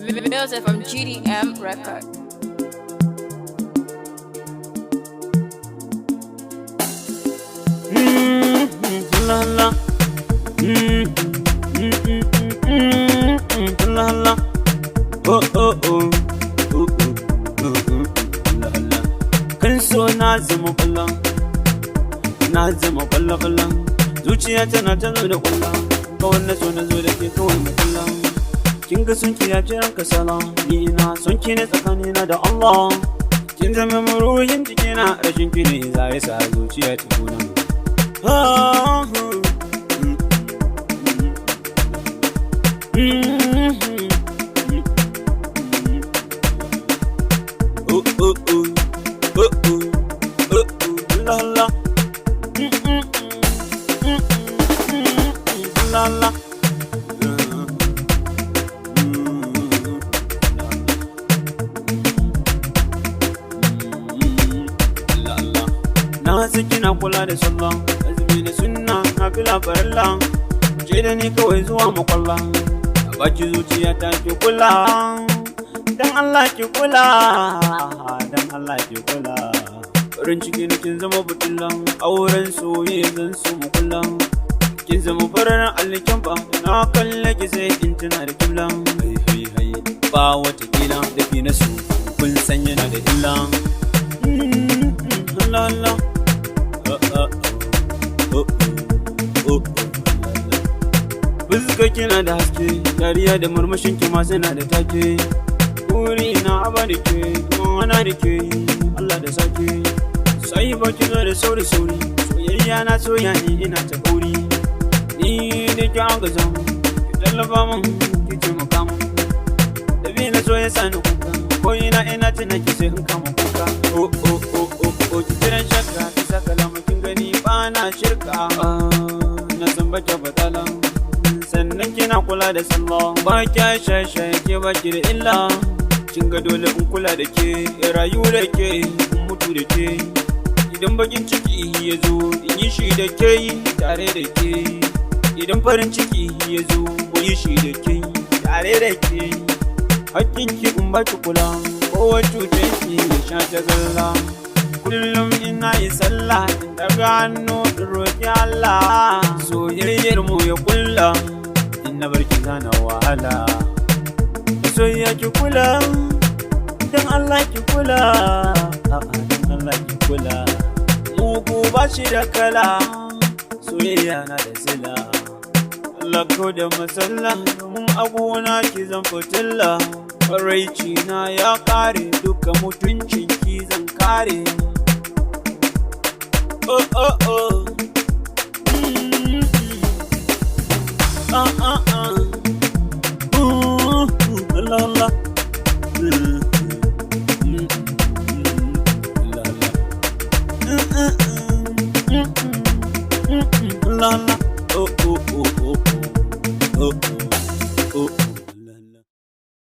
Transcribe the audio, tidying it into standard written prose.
Music from GDM Record. La la. La la. Oh oh oh. La la. Kan so na zama kwallon, na zama kwallon. Zuciya tana ta zo da kwallon, kawai na so na zo da ke kawai na kwallon. Kin ga sun kiya jiran ka sala, ni ina son ki ne tsakanina da Allah. Kin zama maruhin jikina, rashin ki ne za ya sa zuciya ta kuna. La la. La la. Na san kina kula da sallah, azumi da sunna na fila farilla. Je da ni kawai zuwa makwalla, a baki zuciya ta ki kula. Dan Allah ki kula, dan Allah ki kula. Farin ciki na kin zama butulan, auren soyayya zan so mu kullum. Kin zama fararen allikin ba, na kalle ki sai in tuna da kiblan. Hai ba wata kila da fi na so, kun san yana da illa. La la. Fuska kina da haske, dariya da murmushin ki ma suna da take. Buri na aba da ke, wana da ke, Allah da sake. Sai ba ki zo da sauri, soyayya na soya ni ina ta kauri. Ni da ki an gaza, ki tallafa min, ki taimaka min. Da bi na so ya sani kuka, ko ina tuna ki sai in kama kuka. Oh, ki jiran shakka, ki saka lamakin gani ba na shirka. Na san baki batala, sannan kina kula da sallah. Ba kya shashaye ke baki da illa. Kin ga dole in kula da ke, rayu da ke, in mutu da ke. Idan bakin ciki ya zo, in yi shi da ke, tare da ke. Idan farin ciki ya zo, mu yi shi da ke, tare da ke. Hakkin ki in baki kula, kowa cutar ki ya sha ta galla. Kullum ina yi sallah, in daga hannu in roƙi Allah. Soyayyar mu ya kulla, in na barki zana wahala. Soyayya ki kula, dan Allah ki kula, dan Allah ki kula. Mugu ba shi da kala, soyayya na da sila. Allah ko da masalla, domin agona ki zan fitilla. Faraici na ya kare, duka mutuncin ki zan kare. Oh oh oh. La la. La la. Oh oh oh oh oh.